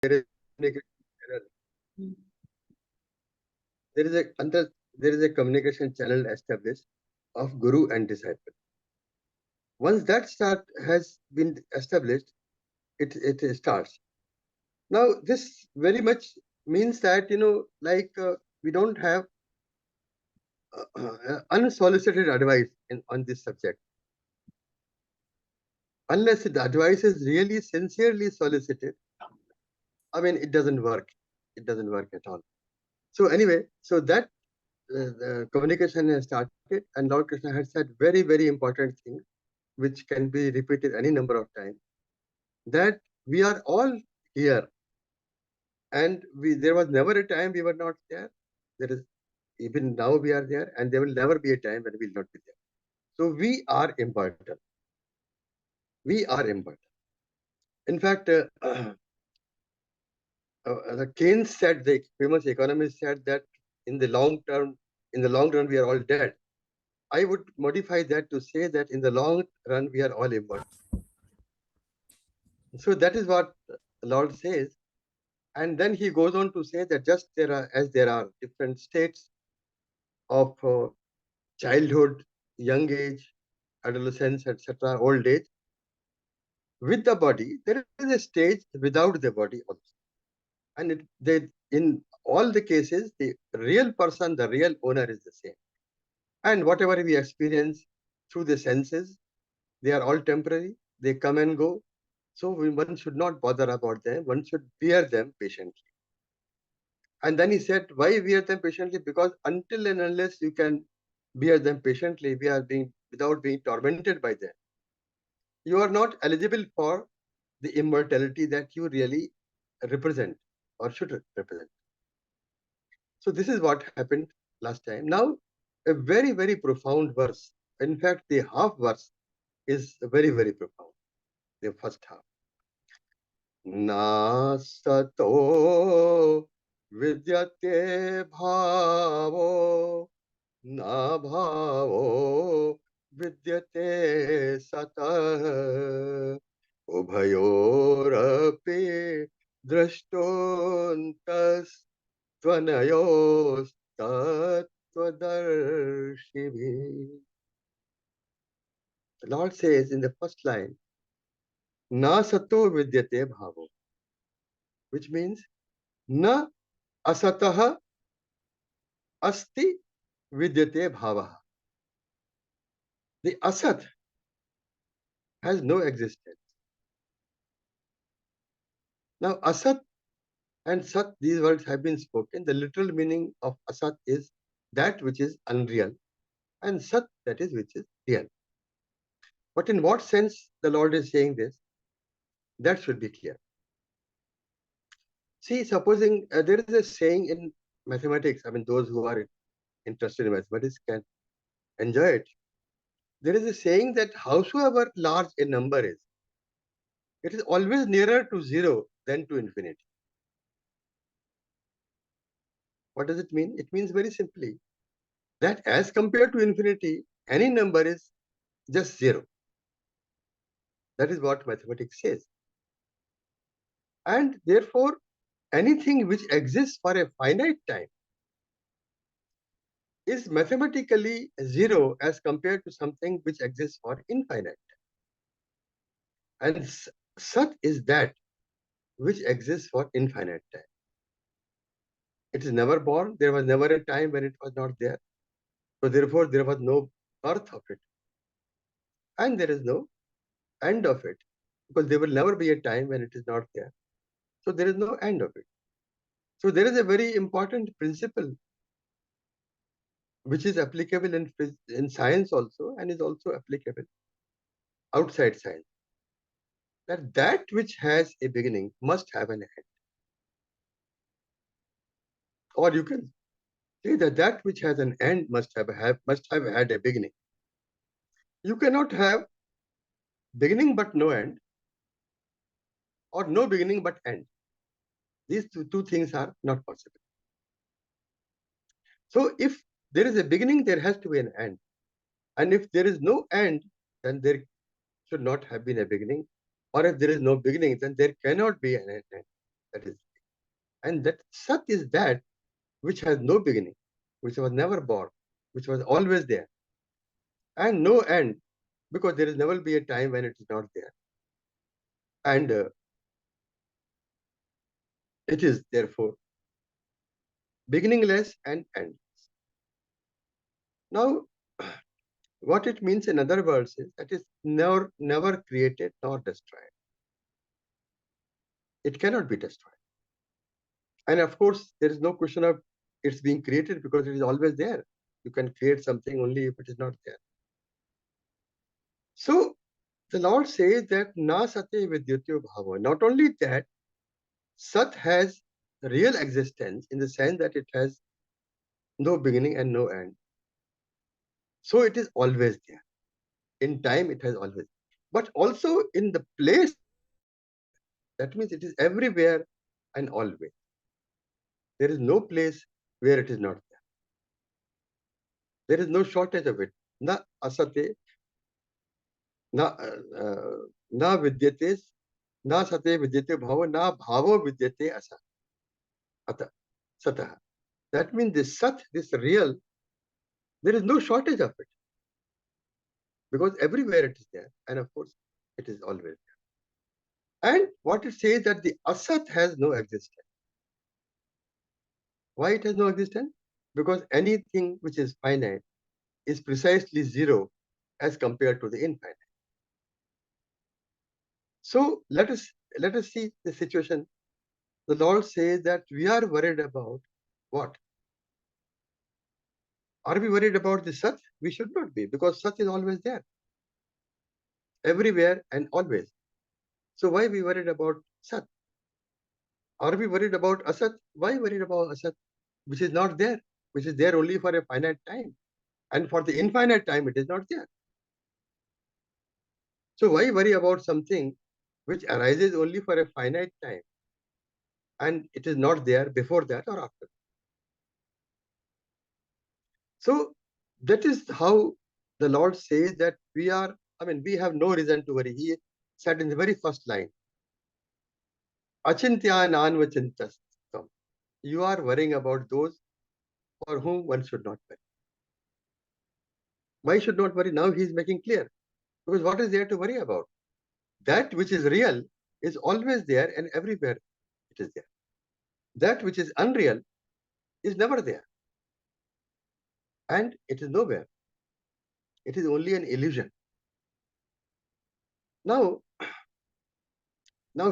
there is error. There is a communication channel established of guru and disciple. Once that start has been established, it starts. Now this very much means that we don't have unsolicited advice on this subject. Unless the advice is really sincerely solicited, I mean, it doesn't work. It doesn't work at all. So anyway, so that the communication has started, and Lord Krishna has said very, very important thing, which can be repeated any number of times, that we are all here, and there was never a time we were not there. There is even now we are there, and there will never be a time when we will not be there. So we are important. We are important. In fact, the Keynes said, the famous economist said that in the long term, in the long run, we are all dead. I would modify that to say that in the long run, we are all immortal. So that is what the Lord says. And then he goes on to say that just there are different states of childhood, young age, adolescence, etc., old age. With the body, there is a stage without the body also. And in all the cases, the real person, the real owner is the same. And whatever we experience through the senses, they are all temporary. They come and go. So one should not bother about them. One should bear them patiently. And then he said, why bear them patiently? Because until and unless you can bear them patiently, without being tormented by them, you are not eligible for the immortality that you really represent or should represent. So this is what happened last time. Now, a very, very profound verse. In fact, the half verse is very, very profound. The first half. Nasato vidyate bhavo na bhavo vidyate satah ubhayorapi drashtontas tvanayos tattvadarshibhi. The Lord says in the first line, Na sato vidyate bhavo, which means na asataha asti vidyate bhava. The asat has no existence. Now, asat and sat, these words have been spoken. The literal meaning of asat is that which is unreal, and sat, that is which is real. But in what sense the Lord is saying this? That should be clear. See, supposing there is a saying in mathematics, I mean, those who are interested in mathematics can enjoy it. There is a saying that howsoever large a number is, it is always nearer to zero than to infinity. What does it mean? It means very simply that as compared to infinity, any number is just zero. That is what mathematics says. And therefore, anything which exists for a finite time is mathematically zero as compared to something which exists for infinite time. And Sat is that which exists for infinite time. It is never born. There was never a time when it was not there. So therefore, there was no birth of it. And there is no end of it. Because there will never be a time when it is not there. So there is no end of it. So there is a very important principle which is applicable in science also, and is also applicable outside science. That which has a beginning must have an end. Or you can say that which has an end must have had a beginning. You cannot have beginning but no end, or no beginning but end. These two things are not possible. So if there is a beginning, there has to be an end. And if there is no end, then there should not have been a beginning. Or if there is no beginning, then there cannot be an end. That is, and that Sat is that which has no beginning, which was never born, which was always there, and no end, because there is never be a time when it is not there. And it is therefore beginningless and endless. Now, what it means in other words is that it's never created nor destroyed. It cannot be destroyed. And of course, there is no question of it's being created because it is always there. You can create something only if it is not there. So the Lord says that na sate vidyatyo bhava. Not only that, Sat has real existence in the sense that it has no beginning and no end. So it is always there. In time, it has always. But also in the place it is there. That means it is everywhere and always. There is no place where it is not there. There is no shortage of it. Na asate, na na vidyate, na sate vidyate bhava, na bhavo vidyate asa. Ata, satah. That means this sat, this real, there is no shortage of it. Because everywhere it is there. And of course, it is always there. And what it says that the asat has no existence. Why it has no existence? Because anything which is finite is precisely zero as compared to the infinite. So let us see the situation. The Lord says that we are worried about what? Are we worried about the Sat? We should not be, because Sat is always there, everywhere and always. So why we worried about Sat? Are we worried about Asat? Why worried about Asat, which is not there, which is there only for a finite time, and for the infinite time it is not there. So why worry about something which arises only for a finite time and it is not there before that or after? So that is how the Lord says that we are, we have no reason to worry. He said in the very first line, Achintya nanvachintastam. You are worrying about those for whom one should not worry. Why should not worry? Now he is making clear. Because what is there to worry about? That which is real is always there and everywhere it is there. That which is unreal is never there. And it is nowhere. It is only an illusion. Now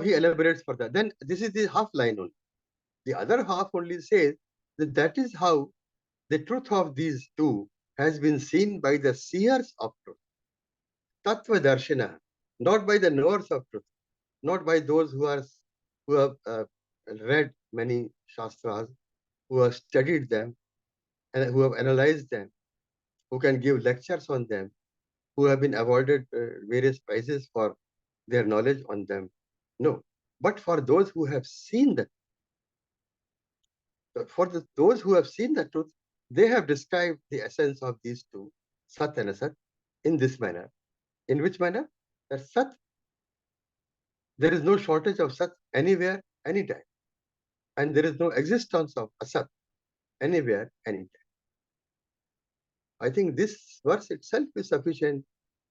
he elaborates further. Then this is the half line only. The other half only says that that is how the truth of these two has been seen by the seers of truth. Tattva darshana, not by the knowers of truth, not by those who have read many shastras, who have studied them, and who have analyzed them, who can give lectures on them, who have been awarded various prizes for their knowledge on them. No, but for those who have seen the those who have seen the truth, they have described the essence of these two, Sat and Asat, in this manner. In which manner? That Sat, there is no shortage of Sat anywhere, anytime. And there is no existence of Asat anywhere, anytime. I think this verse itself is sufficient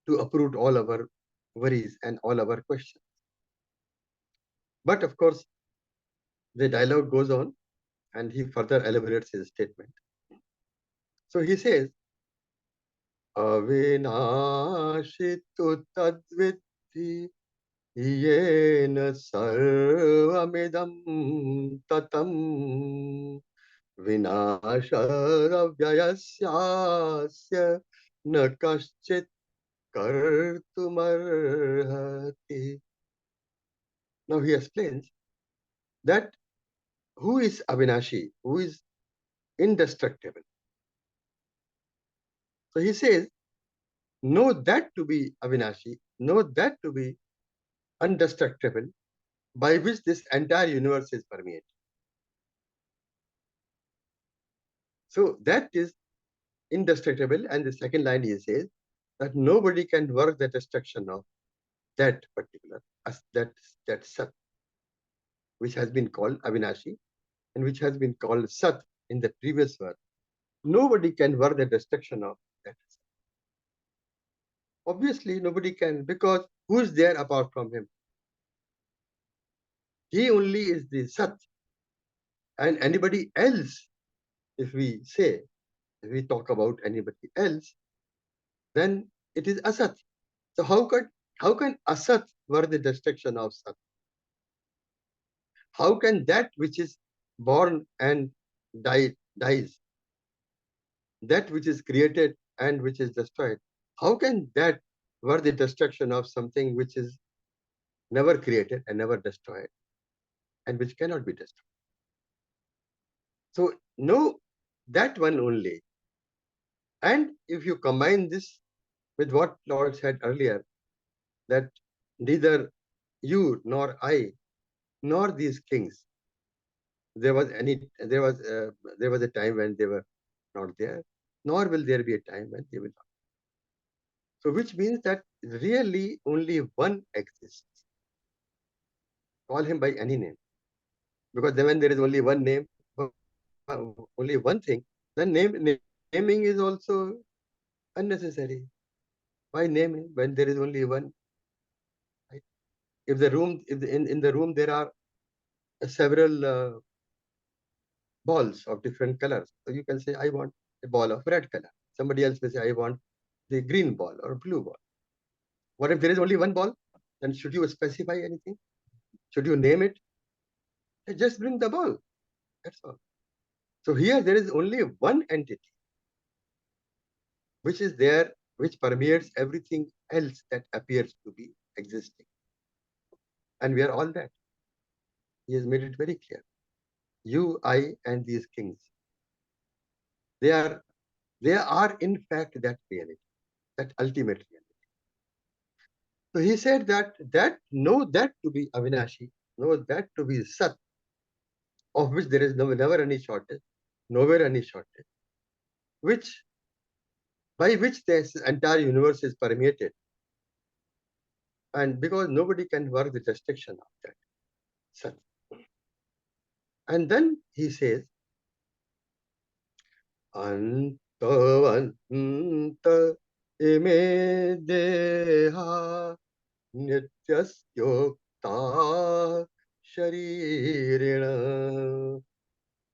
to uproot all our worries and all our questions. But of course, the dialogue goes on and he further elaborates his statement. So he says, Avinashitu tadvitti yena sarvamidam tatam vinasharavyayasya na kaschit kartumarhati. Now he explains that who is Avinashi, who is indestructible. So he says, know that to be Avinashi, know that to be indestructible, by which this entire universe is permeated. So that is indestructible. And the second line he says that nobody can work the destruction of that particular, that Sat. which has been called Avinashi and which has been called Sat in the previous verse. Nobody can work the destruction of that. Obviously, nobody can, because who is there apart from him? He only is the Sat. And anybody else, if we say, if we talk about anybody else, then it is Asat. So how can Asat work the destruction of Sat? How can that which is born and dies, that which is created and which is destroyed, how can that were the destruction of something which is never created and never destroyed and which cannot be destroyed? So no, that one only. And if you combine this with what Lord said earlier, that neither you nor I nor these kings, there was a time when they were not there, nor will there be a time when they will not. So which means that really only one exists. Call him by any name. Because then when there is only one name, only one thing, then naming is also unnecessary. Why naming when there is only one? Right? If the room, if the, in the room there are several balls of different colors, so you can say I want a ball of red color. Somebody else may say I want the green ball or blue ball. What if there is only one ball? Then should you specify anything? Should you name it? Just bring the ball. That's all. So here there is only one entity which is there, which permeates everything else that appears to be existing. And we are all that. He has made it very clear. You, I, and these kings, they are in fact that reality, that ultimate reality. So he said that know that to be Avinashi, know that to be Sat, of which there is never any shortage, nowhere any shortage, which by which this entire universe is permeated. And because nobody can work the destruction of that Sat. And then he says, Antavanta ime deha nityasyokta sharirina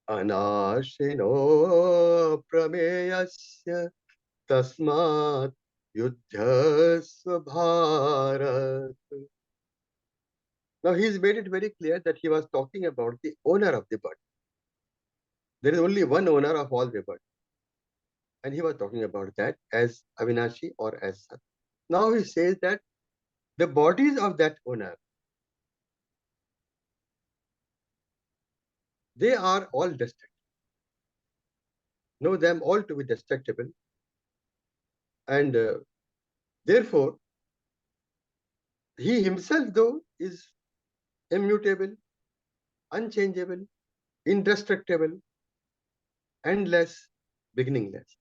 anashino prameyasya tasmat yudhyasva bharat. Now he's made it very clear that he was talking about the owner of the bird. There is only one owner of all the birds. And he was talking about that as Avinashi or as Sat. Now he says that the bodies of that owner, they are all destructible. Know them all to be destructible. And therefore, he himself, though, is immutable, unchangeable, indestructible, endless, beginningless.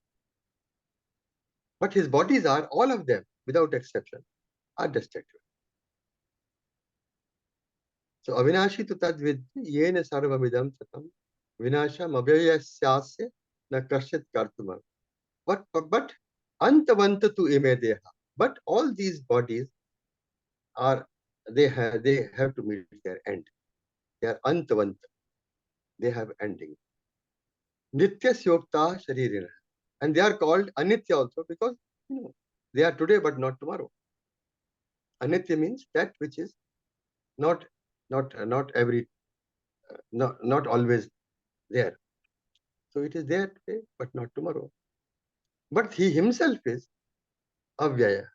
But his bodies are, all of them, without exception, are destructible. So Avinashi tu tadvid yena sarvamidam tatam vinasham abhayasyasya na kashit kartumam. But antavanta tu ime deha. But all these bodies are, they have to meet their end. They are antavanta. They have ending. Nitya syokta sharirina. And they are called anitya also because they are today but not tomorrow. Anitya means that which is not every not always there. So it is there today but not tomorrow. But he himself is avyaya,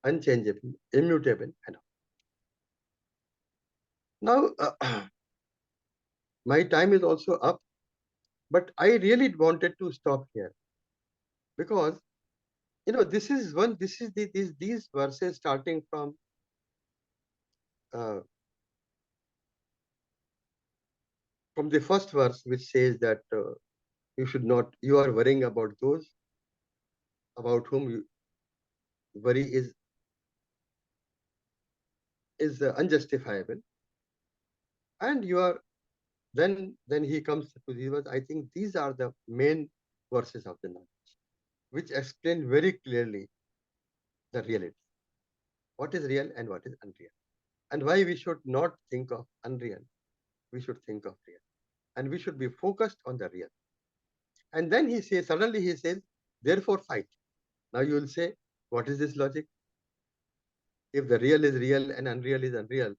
unchangeable, immutable, and all. Now my time is also up, but I really wanted to stop here because this is these verses starting uh, from the first verse, which says that you are worrying about those about whom worry is unjustifiable. And you are then he comes to these words. I think these are the main verses of the knowledge, which explain very clearly the reality. What is real and what is unreal. And why we should not think of unreal. We should think of real. And we should be focused on the real. And then suddenly he says, therefore fight. Now you will say, what is this logic? If the real is real and unreal is unreal,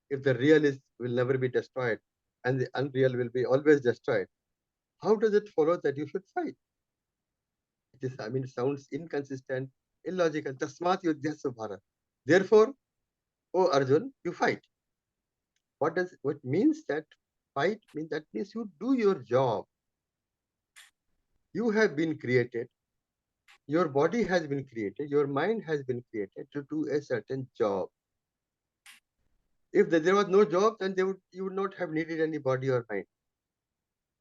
if the real is will never be destroyed and the unreal will be always destroyed, how does it follow that you should fight? It sounds inconsistent, illogical. Tasmat yudhyasya bharat. Therefore, O Arjun, you fight. What means that fight means? That means you do your job. You have been created. Your body has been created. Your mind has been created to do a certain job. If there was no job, then you would not have needed any body or mind.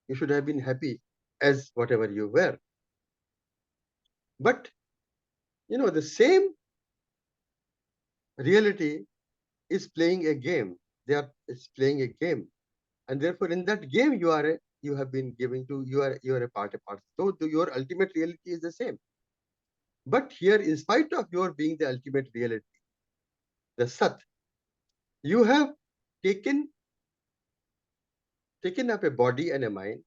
You should have been happy as whatever you were. But the same reality is playing a game. It's playing a game, and therefore in that game you have been giving to you are a part. So your ultimate reality is the same. But here, in spite of your being the ultimate reality, the Sat, you have taken taken up a body and a mind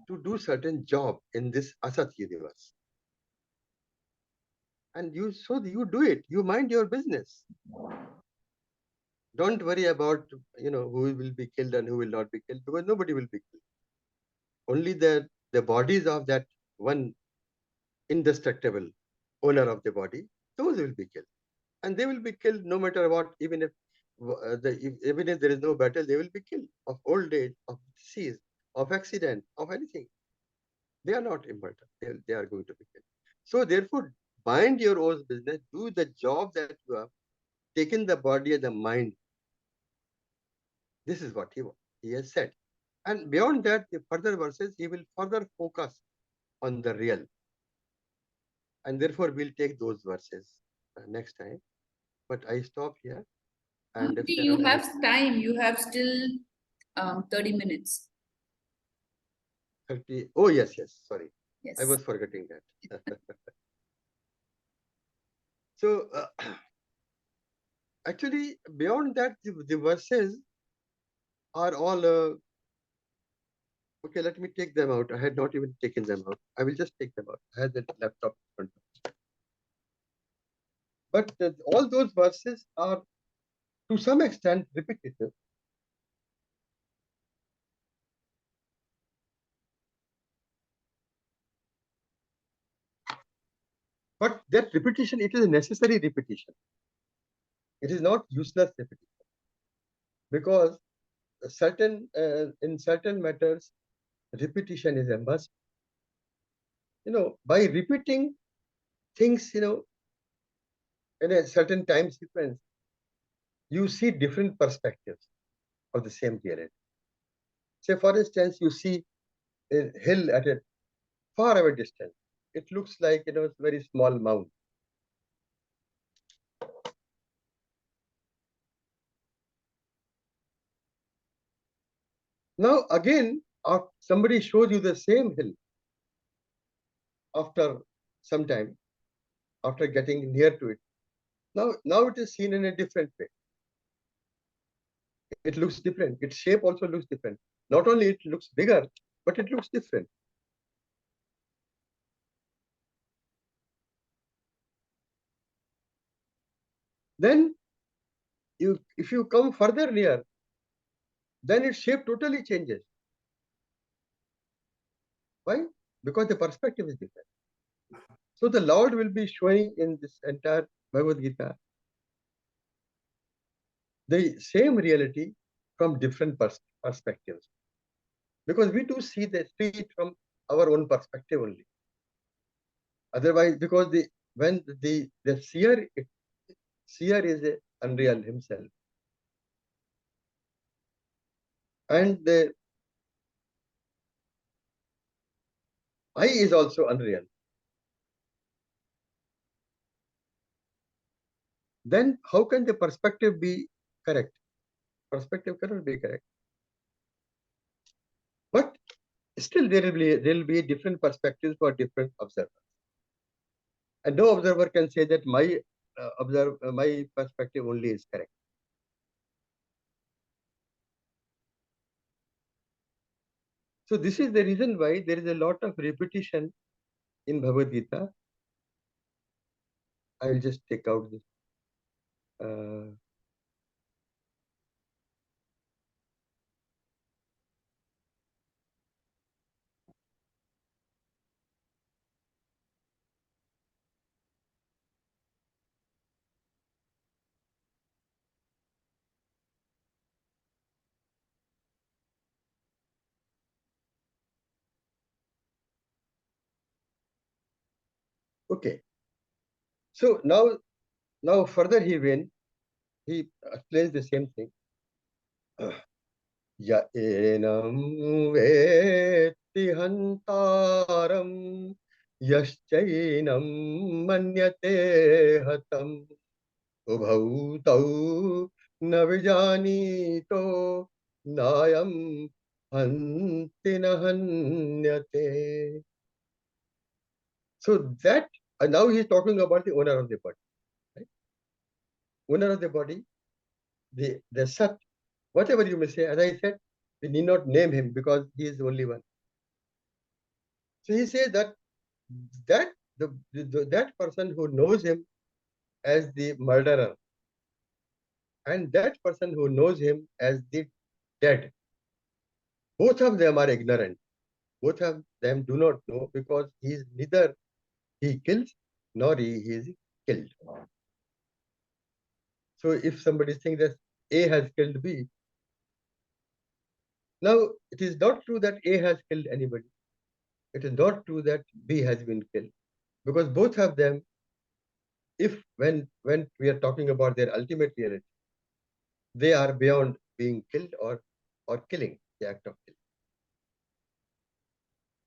to do certain job in this Asat universe. And you do it. You mind your business. Don't worry about who will be killed and who will not be killed, because nobody will be killed. Only the bodies of that one indestructible owner of the body, those will be killed. And they will be killed no matter what, even if there is no battle, they will be killed of old age, of disease, of accident, of anything. They are not immortal. They are going to be killed. So therefore, mind your own business, do the job that you have taken the body and the mind. This is what he has said. And beyond that, the further verses, he will further focus on the real. And therefore, we'll take those verses next time. But I stop here. And if there are You any have time. You have still 30 minutes. 30. Oh, yes. Sorry. I Yes. was forgetting that. So, actually, beyond that, the verses are all. Okay, let me take them out. I had not even taken them out. I will just take them out. I had the laptop in front of me. But all those verses are to some extent repetitive. But that repetition, it is a necessary repetition. It is not useless repetition. Because in certain matters, repetition is a must. By repeating things, in a certain time sequence, you see different perspectives of the same reality. Say, for instance, you see a hill at a far away distance. It looks like it's a very small mound. Now again, somebody shows you the same hill after some time, after getting near to it. Now it is seen in a different way. It looks different. Its shape also looks different. Not only it looks bigger, but it looks different. Then if you come further near, then its shape totally changes. Why? Because the perspective is different. So the Lord will be showing in this entire Bhagavad Gita the same reality from different perspectives. Because we do see it from our own perspective only. Otherwise, because when the seer is a unreal himself, and the I is also unreal. Then how can the perspective be correct? Perspective cannot be correct. still there will be different perspectives for different observers. And no observer can say that my perspective only is correct. So this is the reason why there is a lot of repetition in Bhagavad Gita. I will just take out this. Uh, okay. So now further he explains the same thing. Ya enam vetti hantaram yaschainam manyate hatam ubhau tau na vijanito nayam hanti na hanyate. So that now he is talking about the owner of the body, right? Owner of the body, the Sat, whatever you may say, as I said, we need not name him because he is the only one. So he says that that person who knows him as the murderer and that person who knows him as the dead, both of them are ignorant. Both of them do not know because he is neither he kills nor he is killed. So if somebody thinks that A has killed B, now it is not true that A has killed anybody. It is not true that B has been killed because both of them, if when we are talking about their ultimate reality, they are beyond being killed or killing, the act of killing.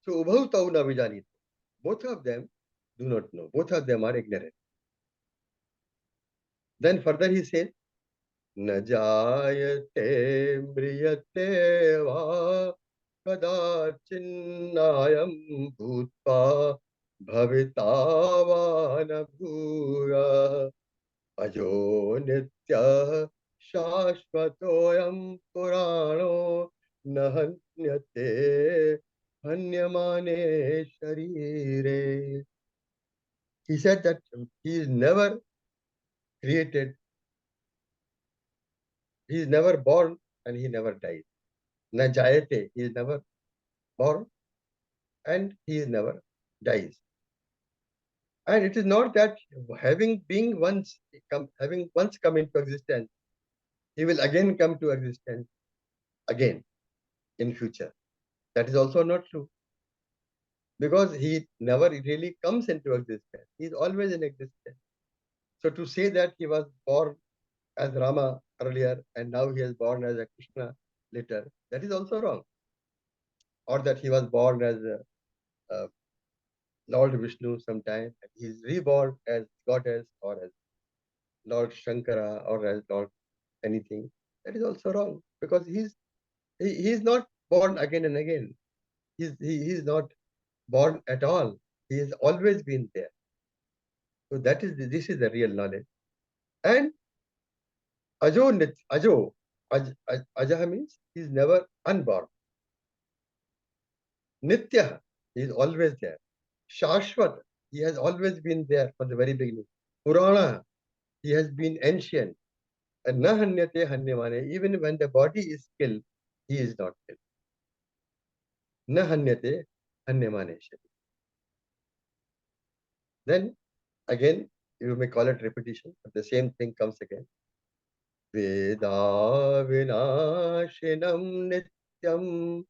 So ubhau tau na vijani, both of them do not know. Both of them are ignorant. Then further he says, न जायते म्रियते वा कदाचिन्नायं भूत्वा भविता वा न भूयः अजो नित्यः शाश्वतोऽयं पुराणो न हन्यते हन्यमाने शरीरे. He said that he is never created, he is never born and he never dies. Na jayate, he is never born and he is never dies. And it is not that having once come into existence, he will again come to existence again in future. That is also not true because he never really comes into existence. He is always in existence. So to say that he was born as Rama earlier and now he is born as a Krishna later, that is also wrong. Or that he was born as a Lord Vishnu sometime and he is reborn as goddess or as Lord Shankara or as Lord anything. That is also wrong because he is not born again and again. He is not born at all. He has always been there. So this is the real knowledge. And ajaha means he is never unborn. Nitya, he is always there. Shashvat, he has always been there from the very beginning. Purana, he has been ancient. And na hanyate hanyamane, even when the body is killed, he is not killed. Na hanyate hanyamane. Then again, you may call it repetition, but the same thing comes again. Veda vinashinam nityam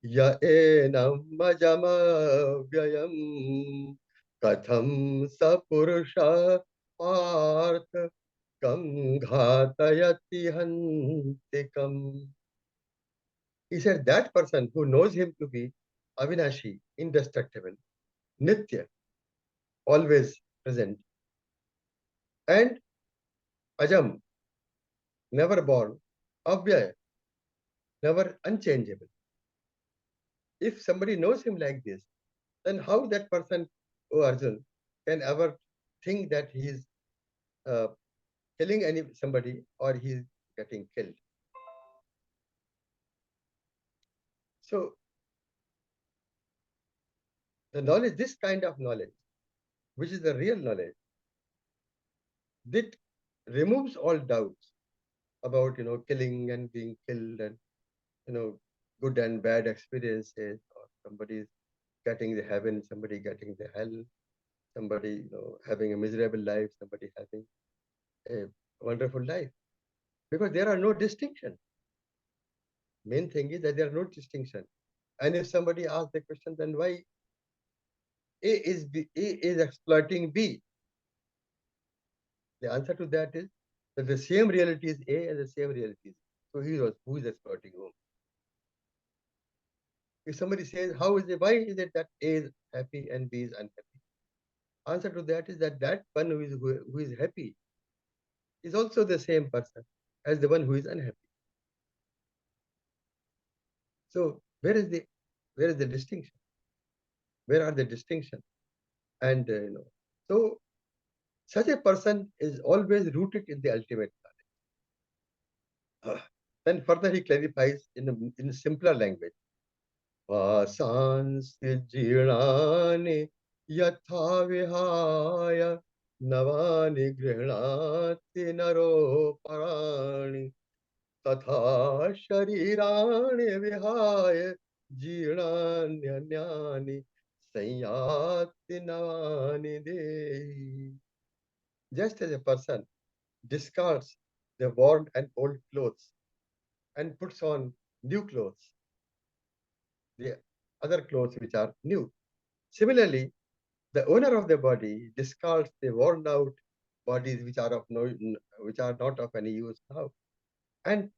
ya enam ajamavyayam katham sapurusha parth kam ghatayati hantikam. He said that person who knows him to be Avinashi, indestructible, Nitya, always present, and Ajam, never born, Avyaya, never unchangeable. if somebody knows him like this, then how that person, oh Arjun, can ever think that he is uh, killing somebody or he is getting killed? So the knowledge, this kind of knowledge, which is the real knowledge, that removes all doubts about killing and being killed, and you know good and bad experiences, or somebody is getting the heaven, somebody getting the hell, somebody having a miserable life, somebody having a wonderful life, because there are no distinction. Main thing is that there are no distinction. And if somebody asks the question, then why A is exploiting B? The answer to that is that the same reality is A and the same reality is B. So who is exploiting whom? If somebody says, why is it that A is happy and B is unhappy? Answer to that is that one who is happy is also the same person as the one who is unhappy. So where is the distinction? Where are the distinction? And so such a person is always rooted in the ultimate knowledge. Then further he clarifies in simpler language. वासांसि जीर्णानि यथा विहाय नवानि गृह्णाति नरोपराणि तथा शरीराणि विहाय जीर्णान्यन्यानि संयाति नवानि देहि. Just as a person discards the worn and old clothes and puts on new clothes, the other clothes which are new. Similarly, the owner of the body discards the worn out bodies which are not of any use now, and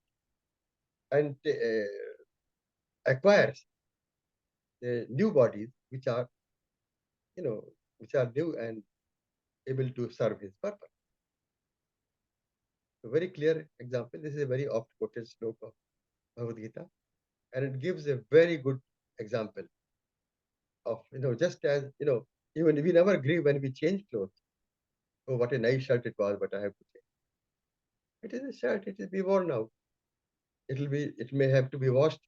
acquires the new bodies you know which are new and able to serve his purpose. A very clear example. This is a very oft quoted sloka of Bhagavad Gita, and it gives a very good example of just as even we never grieve when we change clothes. Oh, what a nice shirt it was, but I have to change. It is a shirt. It will be worn out. It may have to be washed,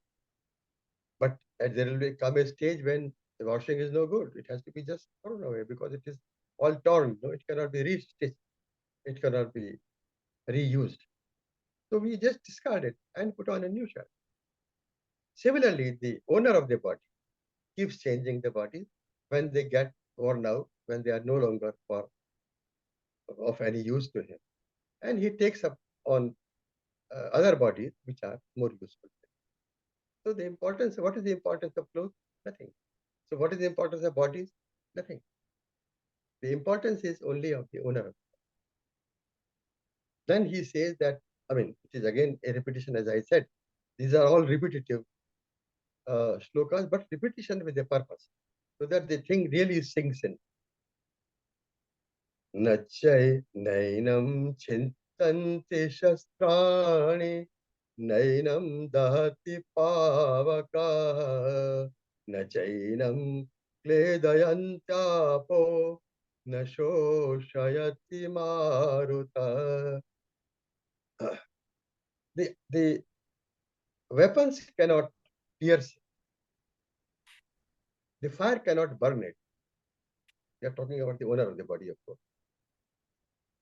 but there will come a stage when the washing is no good. It has to be just thrown away because it is all torn. No, it cannot be restitched. It cannot be reused. So we just discard it and put on a new shirt. Similarly, the owner of the body keeps changing the body when they get worn out, when they are no longer of any use to him, and he takes up on other bodies which are more useful. So what is the importance of clothes? Nothing. So what is the importance of bodies? Nothing. The importance is only of the owner. Then he says that, I mean, it is again a repetition, as I said. These are all repetitive shlokas, but repetition with a purpose, so that the thing really sinks in. Nachay nainam chintanti shastrani nainam dahati pavaka nachainam kledayantapo nashoshayati maruta. The weapons cannot pierce it. The fire cannot burn it. We are talking about the owner of the body, of course,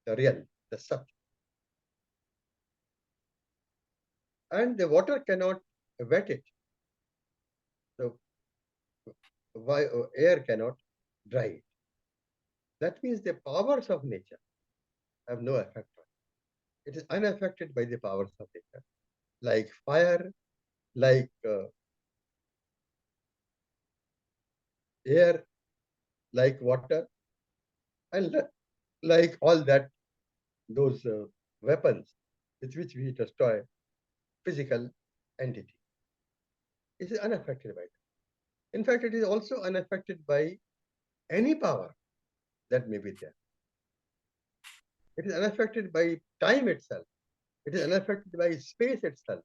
the real, the sat. And the water cannot wet it. So air cannot dry it. That means the powers of nature have no effect on it. It is unaffected by the powers of nature, like fire, like air, like water, and like all that, those weapons with which we destroy physical entity. It is unaffected by that. In fact, it is also unaffected by any power that may be there. It is unaffected by time itself. It is unaffected by space itself.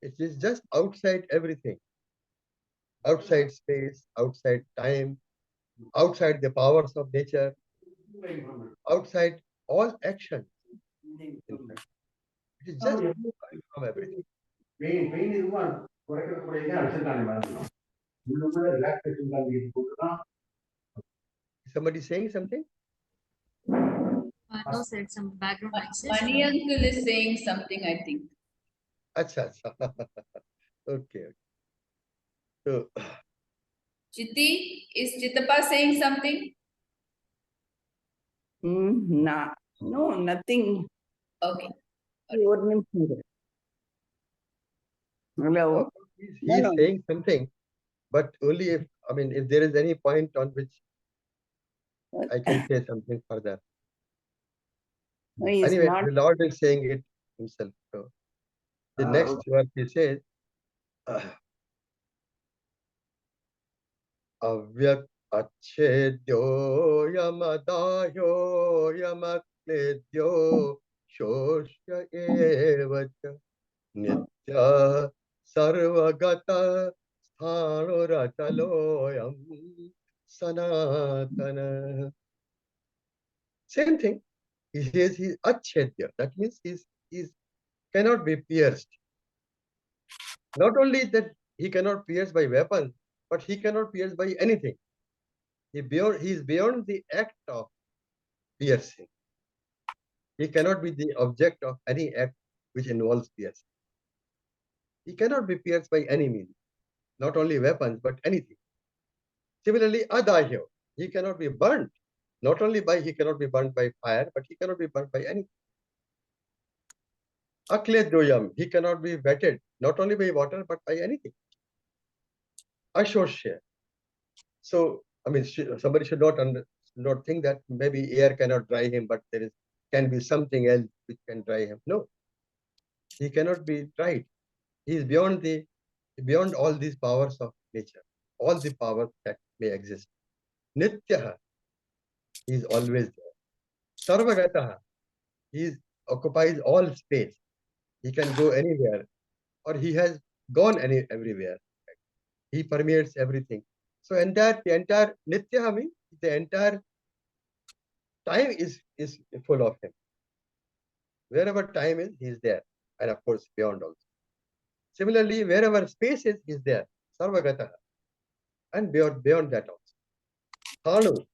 It is just outside everything. outside space, outside time, outside the powers of nature, outside all action. In fact, it is just from everything. Somebody saying something? No, sir, some background noises. Money uncle is saying something, I think. Acha, acha. Okay. So, Chiti, is Chitapa saying something? Nah, no, nothing. Okay. Your name is Hello. he's No, no. saying something, but only if, I mean, if there is any point on which I can say something further. No, he is Anyway, not. the Lord is saying it himself. So the next verse he says, Avyak अच्छेद्यो यमदाह्यो यमक्लेद्यो शोष्य एव च नित्यः सर्वगतः स्थाणुरचलोऽयं sanatana. Same thing. He says he's achedya. That means he's cannot be pierced. Not only that he cannot pierce by weapons, but he cannot pierce by anything. He is beyond the act of piercing. He cannot be the object of any act which involves piercing. He cannot be pierced by any means, not only weapons, but anything. Similarly, adahyo, he cannot be burnt. Not only by he cannot be burnt by fire, but he cannot be burnt by anything. Akledoyam, he cannot be wetted, not only by water, but by anything. Ashoshya. So, I mean, somebody should not think that maybe air cannot dry him, but can be something else which can dry him. No, he cannot be dried. He is beyond all these powers of nature, all the powers that may exist. Nityaha, he is always there. Sarvagataha, he occupies all space. He can go anywhere, or he has gone everywhere. He permeates everything. So the entire Nityaha means the entire time is full of him. Wherever time is, he is there. And of course, beyond also. Similarly, wherever space is, he is there. Sarvagataha. And beyond that also. Thanu,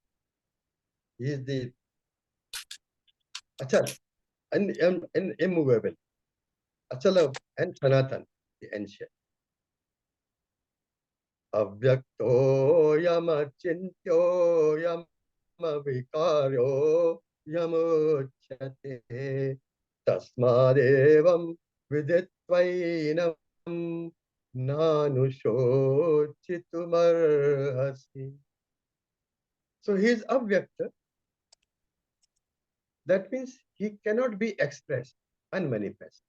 he is the Achal and immovable. Achala and Sanatan, the ancient. Avyakto yamachintyo yamavikaryo yamuchate tasmadevam viditvainam nanushochitumarhasi. So he is avyakta. That means he cannot be expressed, unmanifest.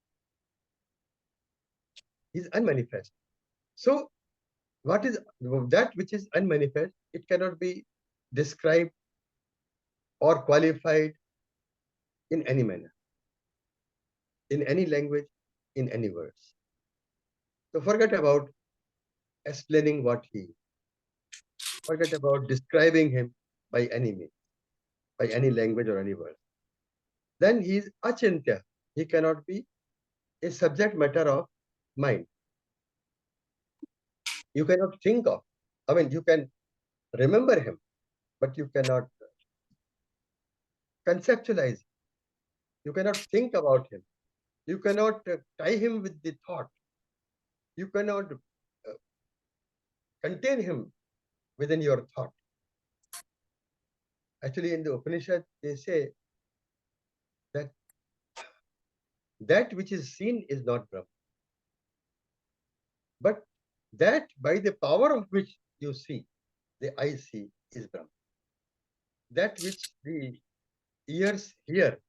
He is unmanifest. So what is that which is unmanifest? It cannot be described or qualified in any manner, in any language, in any words. So forget about explaining what he is. Forget about describing him by any means, by any language or any word. Then he is achintya. He cannot be a subject matter of mind. You cannot think of. I mean, you can remember him, but you cannot conceptualize. You cannot think about him. You cannot tie him with the thought. You cannot contain him within your thought. Actually, in the Upanishad, they say that which is seen is not Brahma. But that by the power of which you see, the eye see, is Brahma. That which the ears hear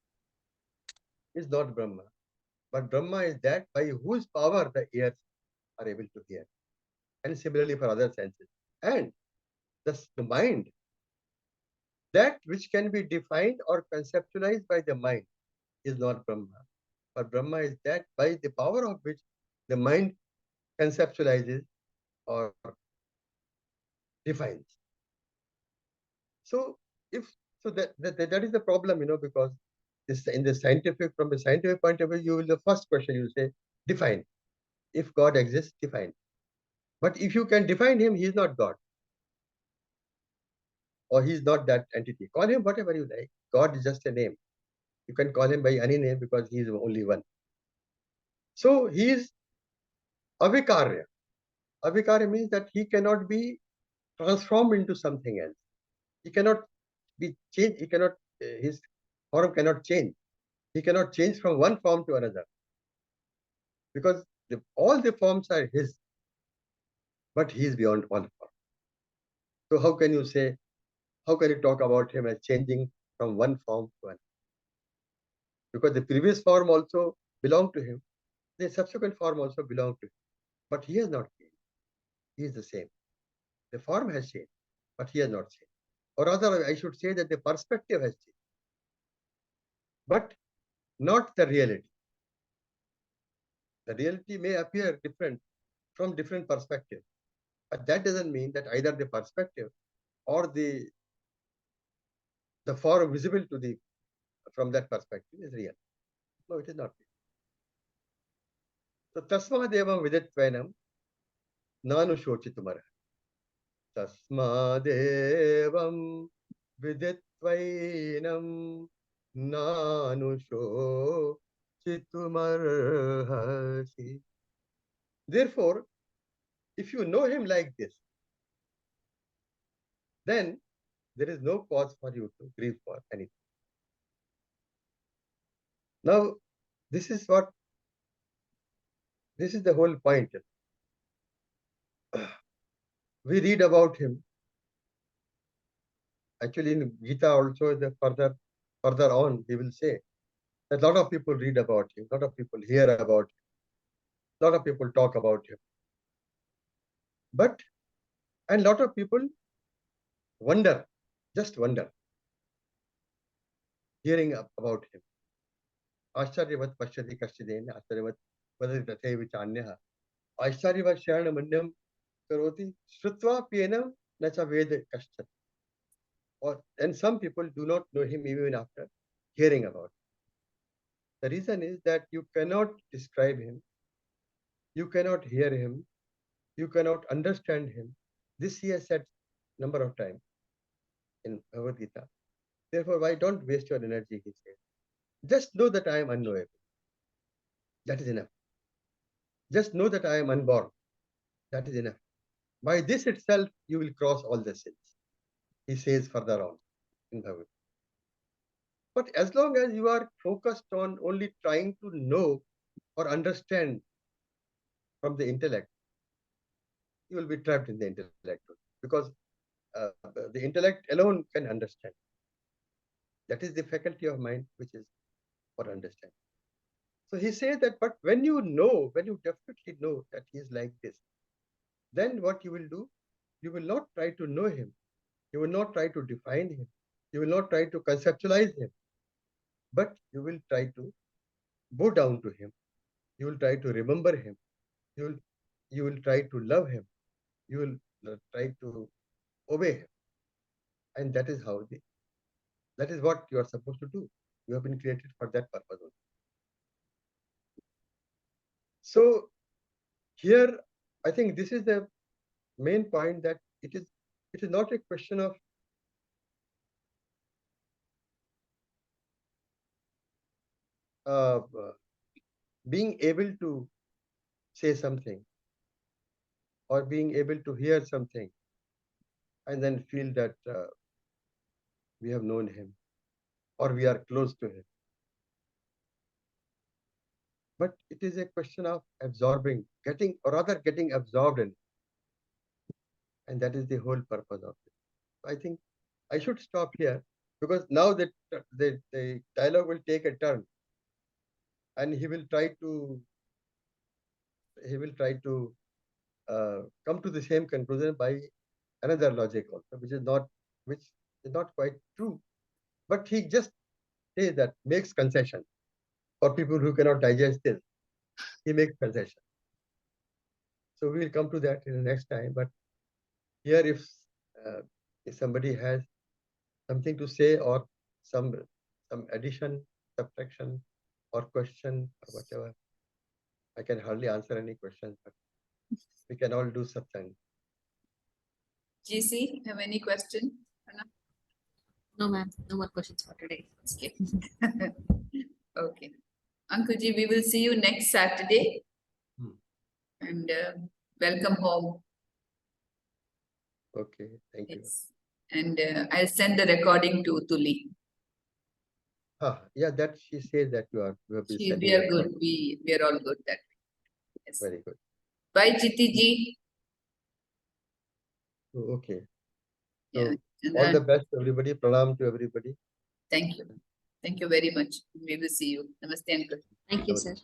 is not Brahma. But Brahma is that by whose power the ears are able to hear. And similarly for other senses. And thus the mind, that which can be defined or conceptualized by the mind is not Brahma. But Brahma is that by the power of which the mind conceptualizes or defines. So if so that is the problem, because this in the scientific from the scientific point of view, you will the first question you say define. If God exists, define. But if you can define him, he is not God, or he is not that entity. Call him whatever you like. God is just a name. You can call him by any name because he is only one. So he is avikarya. Avikarya means that he cannot be transformed into something else. He cannot be changed. He cannot. His form cannot change. He cannot change from one form to another because all the forms are his, but he is beyond all forms. So how can you say? How can you talk about him as changing from one form to another? Because the previous form also belonged to him. The subsequent form also belonged to him. But he has not changed. He is the same. The form has changed, but he has not changed. Or rather, I should say that the perspective has changed, but not the reality. The reality may appear different from different perspectives, but that doesn't mean that either the perspective or the form visible to the from that perspective is real. No, it is not real. So tasmadevam viditvainam nanu shochitumara. Tasmadevam viditvainam nanu shochitumarhasi. Therefore, if you know him like this, then there is no cause for you to grieve for anything. Now, this is the whole point. We read about him. Actually, in Gita also, the further on, he will say that a lot of people read about him, a lot of people hear about him, a lot of people talk about him. And a lot of people wonder, just wonder, hearing about him. Ashcharyavat pashyati kaschidena, ashcharyavat vadati tathe vichanyah. Ashcharyavat sharanamanyam karoti, shrutva pienam nacha ved kaschat. And some people do not know him even after hearing about him. The reason is that you cannot describe him, you cannot hear him, you cannot understand him. This he has said number of times in Bhagavad Gita. Therefore, why don't waste your energy, he says. Just know that I am unknowable. That is enough. Just know that I am unborn. That is enough. By this itself, you will cross all the sins. He says further on in Bhagavad Gita. But as long as you are focused on only trying to know or understand from the intellect, you will be trapped in the intellect because the intellect alone can understand. That is the faculty of mind which is for understanding. So he says that, but when you definitely know that he is like this, then what you will do, you will not try to know him. You will not try to define him. You will not try to conceptualize him. But you will try to bow down to him. You will try to remember him. You will try to love him. You will try to obey him. And that is what you are supposed to do. You have been created for that purpose only. So here, I think this is the main point, that it is not a question of being able to say something or being able to hear something and then feel that we have known him or we are close to him. But it is a question of absorbing, getting absorbed in it. And that is the whole purpose of it. I think I should stop here because now the dialogue will take a turn and he will try to come to the same conclusion by another logic also, which is not quite true. But he just says that, makes concession for people who cannot digest this. He makes concession. So we will come to that in the next time. But here, if if somebody has something to say or some addition, subtraction, or question or whatever, I can hardly answer any questions, but we can all do something. GC, have any question? No, ma'am. No more questions for today. Okay. Okay. Uncle Ji, we will see you next Saturday. Hmm. And welcome home. Okay, thank you. Yes. And I'll send the recording to Tuli. Yeah, that she says that you have been We sending are it. good. We are all good that way. Yes. Very good. Bye, Jiti Ji. Okay. Yeah. So And all the best, everybody. Pranam to everybody. thank you. Thank you very much. We will see you. Namaste, Uncle. Thank you, Namaste. sir.